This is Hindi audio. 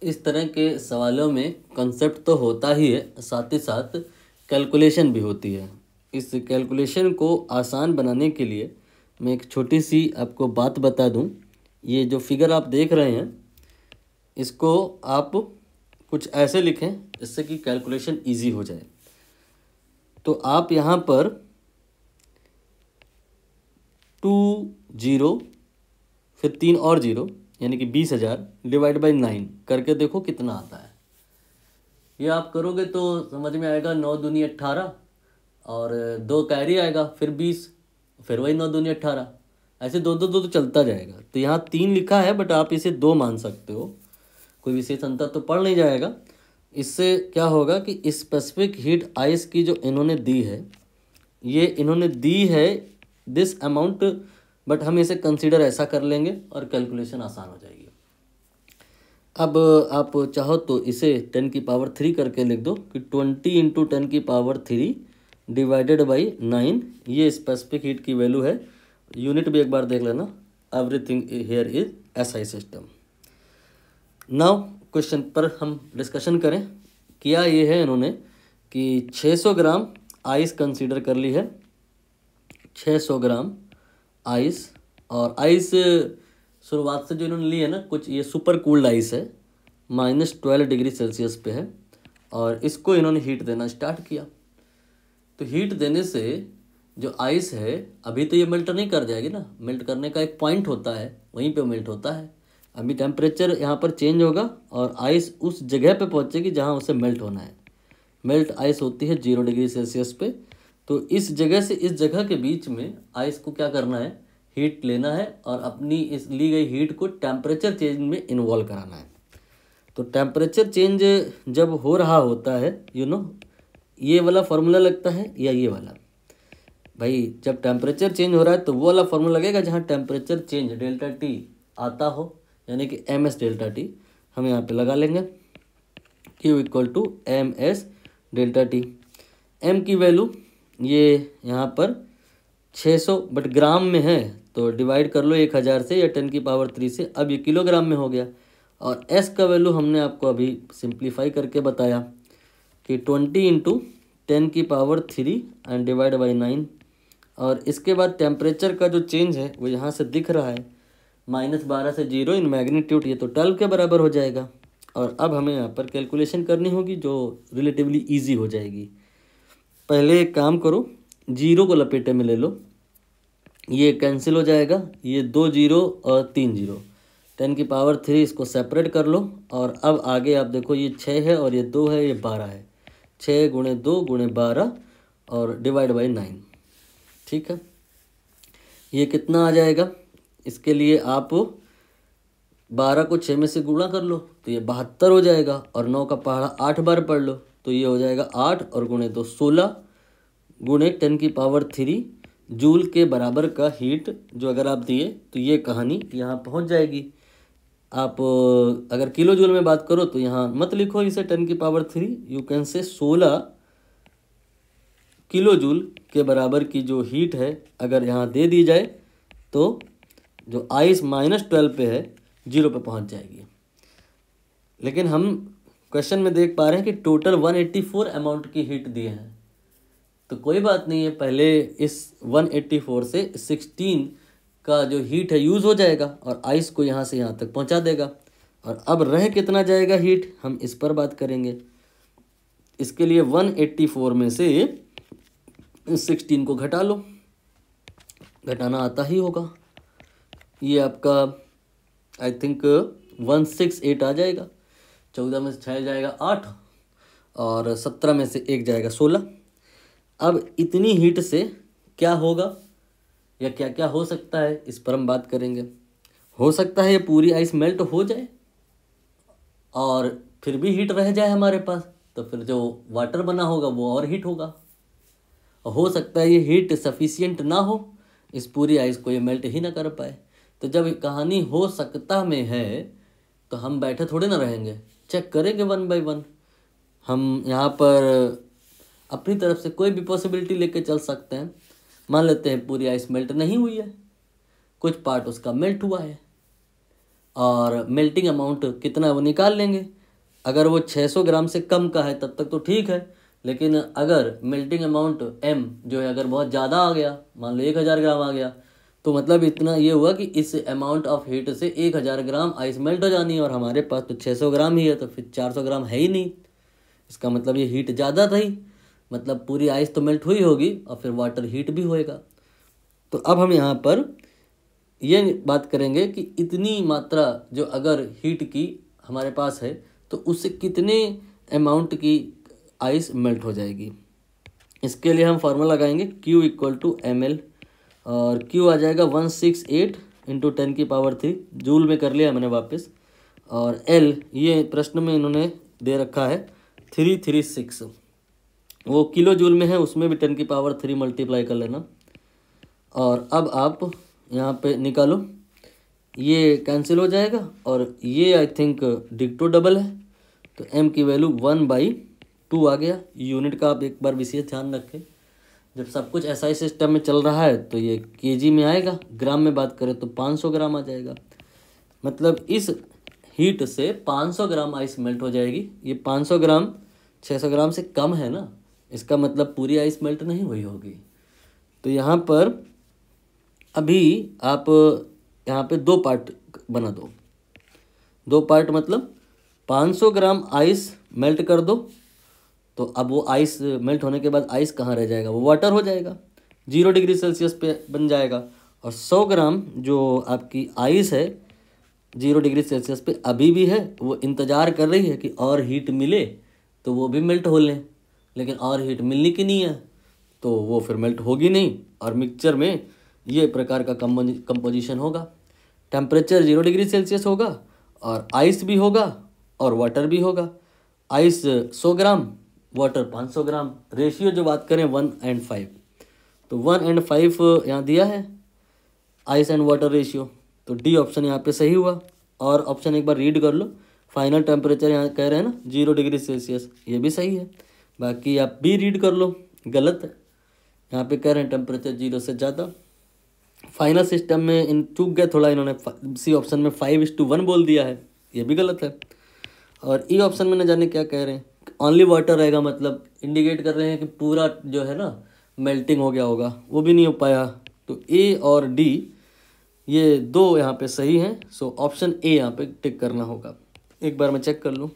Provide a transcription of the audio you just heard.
इस तरह के सवालों में कॉन्सेप्ट तो होता ही है, साथ ही साथ कैलकुलेशन भी होती है। इस कैलकुलेशन को आसान बनाने के लिए मैं एक छोटी सी आपको बात बता दूं। ये जो फिगर आप देख रहे हैं इसको आप कुछ ऐसे लिखें जिससे कि कैलकुलेशन इजी हो जाए। तो आप यहाँ पर 2 0 फिर 3 और 0 यानी कि 20,000 डिवाइड बाई 9 करके देखो कितना आता है। ये आप करोगे तो समझ में आएगा 9 दूनी 18 और 2 कैरी आएगा, फिर 20, फिर वही 9 दूनी 18, ऐसे दो दो दो तो चलता जाएगा। तो यहाँ 3 लिखा है बट आप इसे 2 मान सकते हो, कोई विशेष अंतर तो पड़ नहीं जाएगा। इससे क्या होगा कि स्पेसिफिक हीट आइस की जो इन्होंने दी है, ये इन्होंने दी है दिस अमाउंट, बट हम इसे कंसीडर ऐसा कर लेंगे और कैलकुलेशन आसान हो जाएगी। अब आप चाहो तो इसे 10 की पावर 3 करके लिख दो कि 20 इंटू 10 की पावर 3 डिवाइडेड बाई 9, ये स्पेसिफिक हीट की वैल्यू है। यूनिट भी एक बार देख लेना, everything here is SI system. Now question पर हम डिस्कशन करें। किया ये है इन्होंने कि 600 ग्राम आइस कंसीडर कर ली है, 600 ग्राम आइस। और आइस शुरुआत से जो इन्होंने ली है ना, कुछ ये सुपर कूल्ड आइस है, -12 डिग्री सेल्सियस पे है, और इसको इन्होंने हीट देना स्टार्ट किया। तो हीट देने से जो आइस है अभी तो ये मेल्ट नहीं कर जाएगी ना, मेल्ट करने का एक पॉइंट होता है, वहीं पे मेल्ट होता है। अभी टेम्परेचर यहाँ पर चेंज होगा और आइस उस जगह पे पहुँचेगी जहाँ उसे मेल्ट होना है। मेल्ट आइस होती है 0 डिग्री सेल्सियस पे। तो इस जगह से इस जगह के बीच में आइस को क्या करना है, हीट लेना है और अपनी इस ली गई हीट को टेम्परेचर चेंज में इन्वॉल्व कराना है। तो टेम्परेचर चेंज जब हो रहा होता है, ये वाला फार्मूला लगता है या ये वाला, भाई जब टेम्परेचर चेंज हो रहा है तो वो वाला फार्मूला लगेगा जहाँ टेम्परेचर चेंज डेल्टा टी आता हो, यानी कि MS डेल्टा टी हम यहाँ पे लगा लेंगे, Q equal to MS delta T. M की वैल्यू ये यहाँ पर 600 बट ग्राम में है तो डिवाइड कर लो 1000 से या 10 की पावर 3 से, अब ये किलोग्राम में हो गया। और S का वैल्यू हमने आपको अभी सिंप्लीफाई करके बताया कि 20 इंटू 10 की पावर 3 एंड डिवाइड बाई 9। और इसके बाद टेम्परेचर का जो चेंज है वो यहाँ से दिख रहा है, -12 से 0 इन मैग्नीट्यूड, ये तो 12 के बराबर हो जाएगा। और अब हमें यहाँ पर कैलकुलेशन करनी होगी जो रिलेटिवली इजी हो जाएगी। पहले एक काम करो, 0 को लपेटे में ले लो, ये कैंसिल हो जाएगा, ये 2 0 और 3 0, 10 की पावर 3 इसको सेपरेट कर लो। और अब आगे आप देखो ये 6 है और ये 2 है, ये 12 है, 6 गुणे 2 गुणे 12 और डिवाइड बाई 9, ठीक है। ये कितना आ जाएगा, इसके लिए आप 12 को 6 में से गुणा कर लो तो ये 72 हो जाएगा, और 9 का पहाड़ा 8 बार पढ़ लो तो ये हो जाएगा 8 और गुणे 2 16 गुणे 10 की पावर 3 जूल के बराबर का हीट जो अगर आप दिए तो ये कहानी यहाँ पहुँच जाएगी। आप अगर किलो जूल में बात करो तो यहाँ मत लिखो इसे 10 की power 3, you can say 16 kilo joule के बराबर की जो हीट है अगर यहाँ दे दी जाए तो जो आइस -12 पे है 0 पे पहुँच जाएगी। लेकिन हम क्वेश्चन में देख पा रहे हैं कि टोटल 184 अमाउंट की हीट दिए हैं, तो कोई बात नहीं है, पहले इस 184 से 16 का जो हीट है यूज़ हो जाएगा और आइस को यहाँ से यहाँ तक पहुँचा देगा। और अब रह कितना जाएगा हीट, हम इस पर बात करेंगे। इसके लिए 184 में से 16 को घटा लो, घटाना आता ही होगा, ये आपका आई थिंक 168 आ जाएगा, 14 में से 6 जाएगा 8 और 17 में से 1 जाएगा 16। अब इतनी हीट से क्या होगा या क्या क्या हो सकता है इस पर हम बात करेंगे। हो सकता है ये पूरी आइस मेल्ट हो जाए और फिर भी हीट रह जाए हमारे पास, तो फिर जो वाटर बना होगा वो और हीट होगा। हो सकता है ये हीट सफिशिएंट ना हो, इस पूरी आइस को ये मेल्ट ही ना कर पाए। तो जब कहानी हो सकता में है तो हम बैठे थोड़े ना रहेंगे, चेक करेंगे 1 बाय 1। हम यहाँ पर अपनी तरफ से कोई भी पॉसिबिलिटी लेके चल सकते हैं। मान लेते हैं पूरी आइस मेल्ट नहीं हुई है, कुछ पार्ट उसका मेल्ट हुआ है, और मेल्टिंग अमाउंट कितना है वो निकाल लेंगे। अगर वो 600 ग्राम से कम का है तब तक तो ठीक है, लेकिन अगर मेल्टिंग अमाउंट m जो है अगर बहुत ज़्यादा आ गया, मान लो 1000 ग्राम आ गया, तो मतलब इतना ये हुआ कि इस अमाउंट ऑफ हीट से 1000 ग्राम आइस मेल्ट हो जानी है, और हमारे पास तो 600 ग्राम ही है, तो फिर 400 ग्राम है ही नहीं। इसका मतलब ये हीट ज़्यादा थी, मतलब पूरी आइस तो मेल्ट हुई होगी और फिर वाटर हीट भी होएगा। तो अब हम यहाँ पर ये बात करेंगे कि इतनी मात्रा जो अगर हीट की हमारे पास है तो उससे कितने अमाउंट की आइस मेल्ट हो जाएगी। इसके लिए हम फार्मूला लगाएंगे Q इक्वल टू ml, और Q आ जाएगा 168 इंटू 10⁻³ जूल में कर लिया मैंने वापस, और L ये प्रश्न में इन्होंने दे रखा है 336, वो किलो जूल में है, उसमें भी 10⁻³ मल्टीप्लाई कर लेना। और अब आप यहाँ पे निकालो, ये कैंसिल हो जाएगा और ये आई थिंक डिक्टो डबल है, तो m की वैल्यू 1/2 आ गया। यूनिट का आप एक बार विशेष ध्यान रखें, जब सब कुछ SI सिस्टम में चल रहा है तो ये kg में आएगा, ग्राम में बात करें तो 500 ग्राम आ जाएगा। मतलब इस हीट से 500 ग्राम आइस मेल्ट हो जाएगी। ये 500 ग्राम 600 ग्राम से कम है ना, इसका मतलब पूरी आइस मेल्ट नहीं हुई होगी। तो यहाँ पर अभी आप यहाँ पे 2 पार्ट बना दो, 2 पार्ट मतलब 500 ग्राम आइस मेल्ट कर दो, तो अब वो आइस मेल्ट होने के बाद आइस कहाँ रह जाएगा, वो वाटर हो जाएगा, 0 डिग्री सेल्सियस पे बन जाएगा। और 100 ग्राम जो आपकी आइस है 0 डिग्री सेल्सियस पे अभी भी है, वो इंतज़ार कर रही है कि और हीट मिले तो वो भी मेल्ट हो लें, लेकिन और हीट मिलनी की नहीं है तो वो फिर मेल्ट होगी नहीं, और मिक्सचर में ये प्रकार का कंपोजिशन होगा। टेम्परेचर 0 डिग्री सेल्सियस होगा और आइस भी होगा और वाटर भी होगा। आइस 100 ग्राम, वाटर 500 ग्राम, रेशियो जो बात करें 1:5, तो 1:5 यहाँ दिया है आइस एंड वाटर रेशियो, तो डी ऑप्शन यहाँ पे सही हुआ। और ऑप्शन एक बार रीड कर लो, फाइनल टेम्परेचर यहाँ कह रहे हैं ना 0 डिग्री सेल्सियस, ये भी सही है। बाकी आप बी रीड कर लो, गलत है, यहाँ पे कह रहे हैं टेम्परेचर 0 से ज़्यादा। फाइनल सिस्टम में इन चूक गए थोड़ा, इन्होंने सी ऑप्शन में 5:1 बोल दिया है, ये भी गलत है। और ई ऑप्शन में न जाने क्या कह रहे हैं, ओनली वाटर रहेगा, मतलब इंडिकेट कर रहे हैं कि पूरा जो है ना मेल्टिंग हो गया होगा, वो भी नहीं हो पाया। तो ए और डी ये 2 यहाँ पे सही हैं, सो ऑप्शन ए यहाँ पे टिक करना होगा। एक बार मैं चेक कर लूँ,